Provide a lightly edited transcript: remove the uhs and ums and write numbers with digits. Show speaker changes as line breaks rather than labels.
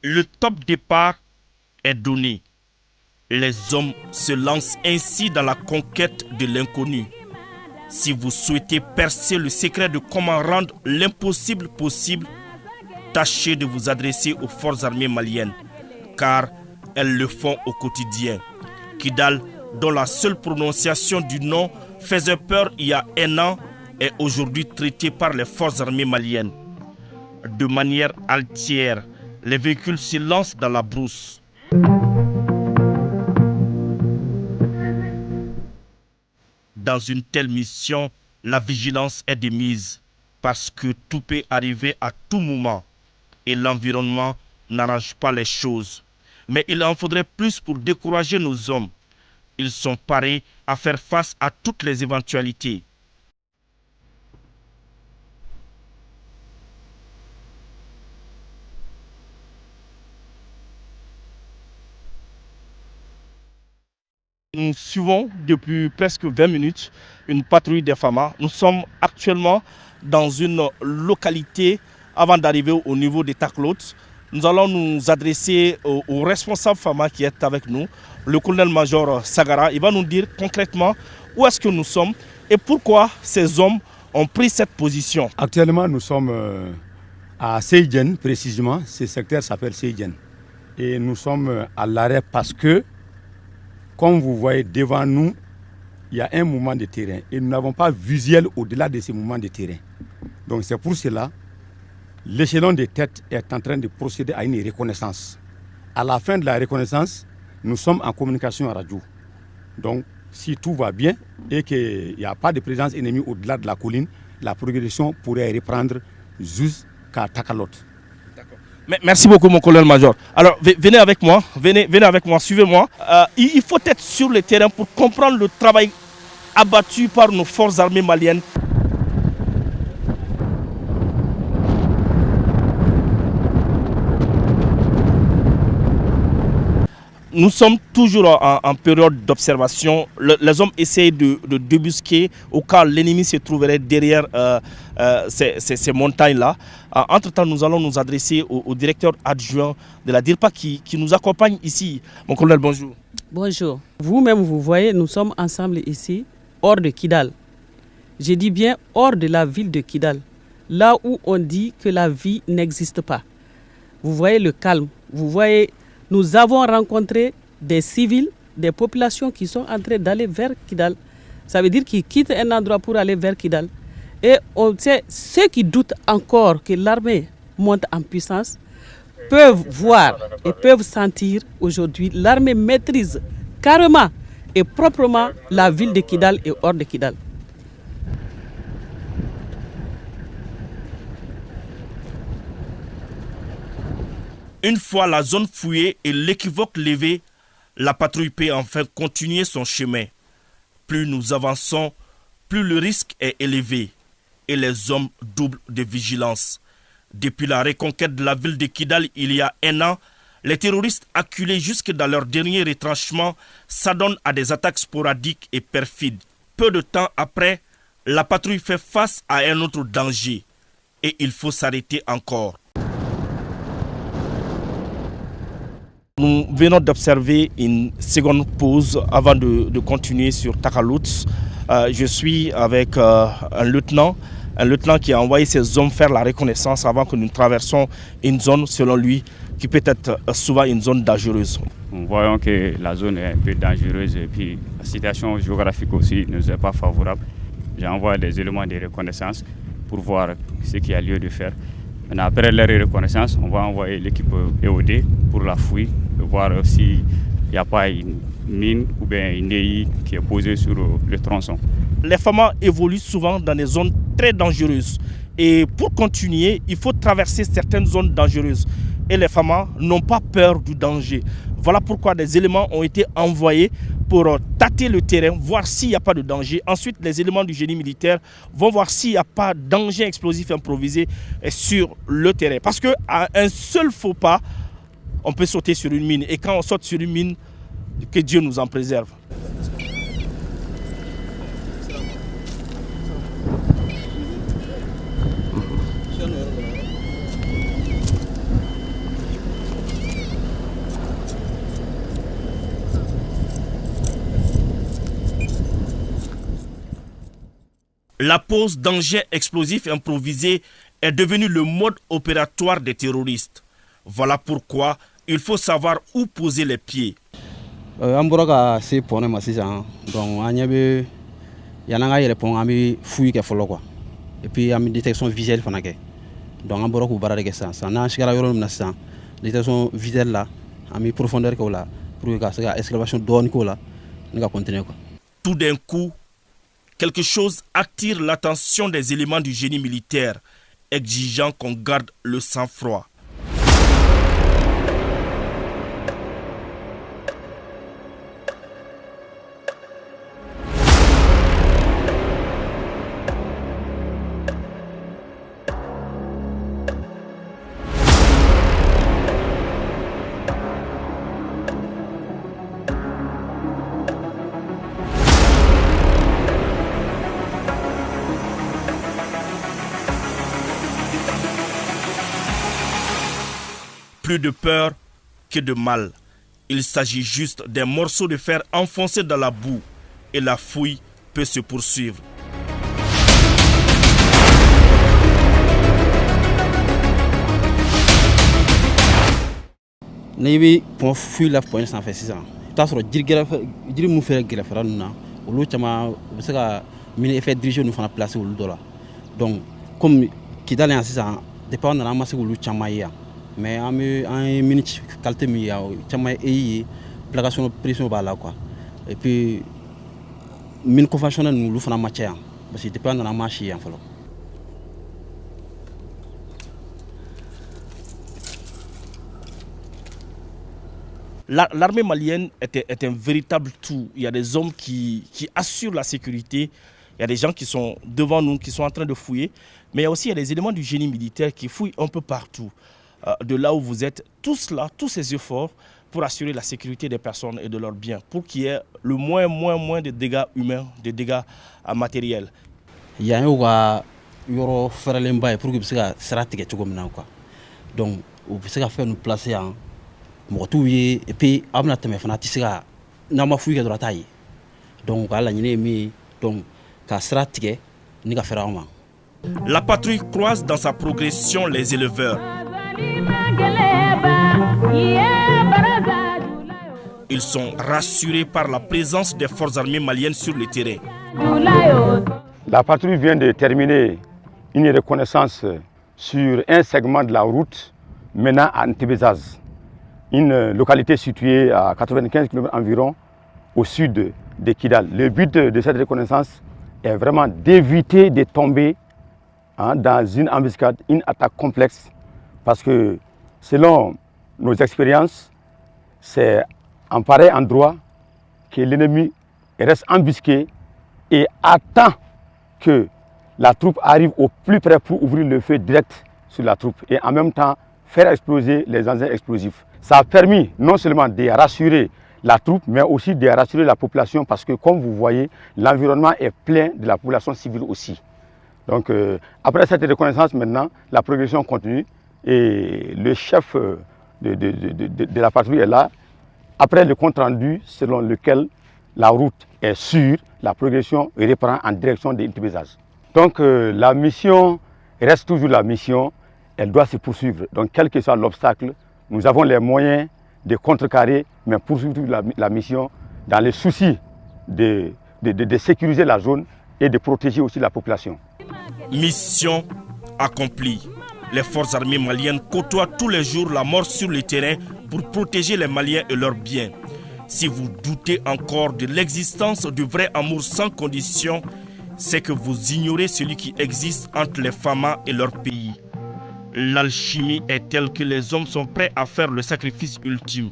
Le top départ est donné. Les hommes se lancent ainsi dans la conquête de l'inconnu. Si vous souhaitez percer le secret de comment rendre l'impossible possible, tâchez de vous adresser aux forces armées maliennes, car elles le font au quotidien. Kidal, dont la seule prononciation du nom faisait peur il y a un an, est aujourd'hui traité par les forces armées maliennes. De manière altière, les véhicules se lancent dans la brousse. Dans une telle mission, la vigilance est de mise parce que tout peut arriver à tout moment et l'environnement n'arrange pas les choses. Mais il en faudrait plus pour décourager nos hommes. Ils sont parés à faire face à toutes les éventualités. Nous suivons depuis presque 20 minutes une patrouille des FAMA. Nous sommes actuellement dans une localité avant d'arriver au niveau des Taclotes. Nous allons nous adresser au responsable FAMA qui est avec nous, le colonel-major Sagara. Il va nous dire concrètement où est-ce que nous sommes et pourquoi ces hommes ont pris cette position.
Actuellement, nous sommes à Seydjen, précisément. Ce secteur s'appelle Seydjen. Et nous sommes à l'arrêt parce que, comme vous voyez devant nous, il y a un mouvement de terrain et nous n'avons pas visuel au-delà de ce mouvement de terrain. Donc c'est pour cela l'échelon des têtes est en train de procéder à une reconnaissance. À la fin de la reconnaissance, nous sommes en communication à radio. Donc si tout va bien et qu'il n'y a pas de présence ennemie au-delà de la colline, la progression pourrait reprendre jusqu'à Takalot.
Merci beaucoup mon colonel-major. Alors venez avec moi, venez avec moi, suivez-moi. Il faut être sur le terrain pour comprendre le travail abattu par nos forces armées maliennes. Nous sommes toujours en période d'observation. Les hommes essayent de débusquer au cas où l'ennemi se trouverait derrière ces montagnes-là. Entre-temps, nous allons nous adresser au directeur adjoint de la DIRPA qui nous accompagne ici. Mon colonel, bonjour.
Bonjour. Vous-même, vous voyez, nous sommes ensemble ici, hors de Kidal. Je dis bien hors de la ville de Kidal, là où on dit que la vie n'existe pas. Vous voyez le calme, vous voyez... Nous avons rencontré des civils, des populations qui sont en train d'aller vers Kidal. Ça veut dire qu'ils quittent un endroit pour aller vers Kidal. Et on sait, ceux qui doutent encore que l'armée monte en puissance peuvent voir et peuvent sentir aujourd'hui l'armée maîtrise carrément et proprement la ville de Kidal et hors de Kidal.
Une fois la zone fouillée et l'équivoque levé, la patrouille peut enfin continuer son chemin. Plus nous avançons, plus le risque est élevé et les hommes doublent de vigilance. Depuis la reconquête de la ville de Kidal il y a un an, les terroristes acculés jusque dans leur dernier retranchement s'adonnent à des attaques sporadiques et perfides. Peu de temps après, la patrouille fait face à un autre danger et il faut s'arrêter encore. Nous venons d'observer une seconde pause avant de continuer sur Takalout. Je suis avec un lieutenant qui a envoyé ses hommes faire la reconnaissance avant que nous traversions une zone, selon lui, qui peut être souvent une zone dangereuse.
Nous voyons que la zone est un peu dangereuse et puis la situation géographique aussi ne nous est pas favorable. J'envoie des éléments de reconnaissance pour voir ce qu'il y a lieu de faire. Maintenant, après leur reconnaissance, on va envoyer l'équipe EOD pour la fouille, voir s'il n'y a pas une mine ou bien une EI qui est posée sur le tronçon.
Les FAMA évoluent souvent dans des zones très dangereuses. Et pour continuer, il faut traverser certaines zones dangereuses. Et les FAMA n'ont pas peur du danger. Voilà pourquoi des éléments ont été envoyés pour tâter le terrain, voir s'il n'y a pas de danger. Ensuite, les éléments du génie militaire vont voir s'il n'y a pas de danger explosif improvisé sur le terrain. Parce qu'à un seul faux pas, on peut sauter sur une mine. Et quand on saute sur une mine, que Dieu nous en préserve. La pose d'engins explosifs improvisés est devenue le mode opératoire des terroristes. Voilà pourquoi il faut savoir où poser les pieds.
An bɔra ka se pɔnɛ ma sisan donc an ɲɛ bɛ yan'an ka yɛlɛ pɔn an bɛ fouille kɛ fɔlɔ quoi et puis an bɛ détection visuelle fana kɛ donc an bɔra k'o baara de kɛ sisan n'an sigara yɔrɔ min na sisan détection visuelle la an bɛ profondeur kɛ o la pour que ka se ka excavation dɔɔni k'o la ni ka continuer quoi.
Tout d'un coup, quelque chose attire l'attention des éléments du génie militaire, exigeant qu'on garde le sang-froid. Plus de peur que de mal. Il s'agit juste d'un morceau de fer enfoncé dans la boue et la fouille peut se poursuivre.
N'i bɛ pɔn fouille la pɔn sanfɛ sisan i bɛ t'a sɔrɔ jiri mun fɛ gɛrɛfɛla ninnu na olu caman u bɛ se ka mini effet dirigé ninnu fana placer olu dɔ la donc comme Kidal yan sisan depuis an nana an ma se k'olu caman ye yan. Mais an ye mini qualité min ye caman ye ye placation pression b'a la quoi et puis mini conventionnel ninnu olu fana ma ca yan parce que depuis an nana an m'a si yan fɔlɔ.
L'armée malienne est un véritable tout. Il y a des hommes qui assurent la sécurité. Il y a des gens qui sont devant nous, qui sont en train de fouiller. Mais il y a aussi des éléments du génie militaire qui fouillent un peu partout. De là où vous êtes, tous ces efforts pour assurer la sécurité des personnes et de leurs biens, pour qu'il y ait le moins de dégâts humains, de dégâts matériels.
Il y a un yɔrɔ fɛrɛlenba ye pour que bɛ se ka sira tigɛ cogo min na quoi. Donc u bɛ se ka fɛn nu placer yan mɔgɔ t'u ye et puis a bɛna tɛmɛ fana a tɛ se ka n'an ma fouille kɛ dɔrɔn a t'a ye donc ka laɲini ye min ye donc ka sira tigɛ ni ka fɛrɛ anw ma.
La patrouille croise dans sa progression les éleveurs. Ils sont rassurés par la présence des forces armées maliennes sur le terrain.
La patrouille vient de terminer une reconnaissance sur un segment de la route menant à Ntebezaz, une localité située à 95 km environ au sud de Kidal. Le but de cette reconnaissance est vraiment d'éviter de tomber dans une embuscade, une attaque complexe, parce que selon nos expériences, c'est en pareil endroit que l'ennemi reste embusqué et attend que la troupe arrive au plus près pour ouvrir le feu direct sur la troupe et en même temps faire exploser les engins explosifs. Ça a permis non seulement de rassurer la troupe, mais aussi de rassurer la population parce que, comme vous voyez, l'environnement est plein de la population civile aussi. Donc, après cette reconnaissance, maintenant, la progression continue et le chef de la patrouille est là. Après le compte rendu selon lequel la route est sûre, la progression reprend en direction de Ntebezaz. Donc, la mission reste toujours la mission, elle doit se poursuivre. Donc, quel que soit l'obstacle, nous avons les moyens de contrecarrer, mais poursuivre la mission dans le souci de sécuriser la zone et de protéger aussi la population.
Mission accomplie. Les forces armées maliennes côtoient tous les jours la mort sur le terrain pour protéger les Maliens et leurs biens. Si vous doutez encore de l'existence du vrai amour sans condition, c'est que vous ignorez celui qui existe entre les Famas et leur pays. L'alchimie est telle que les hommes sont prêts à faire le sacrifice ultime.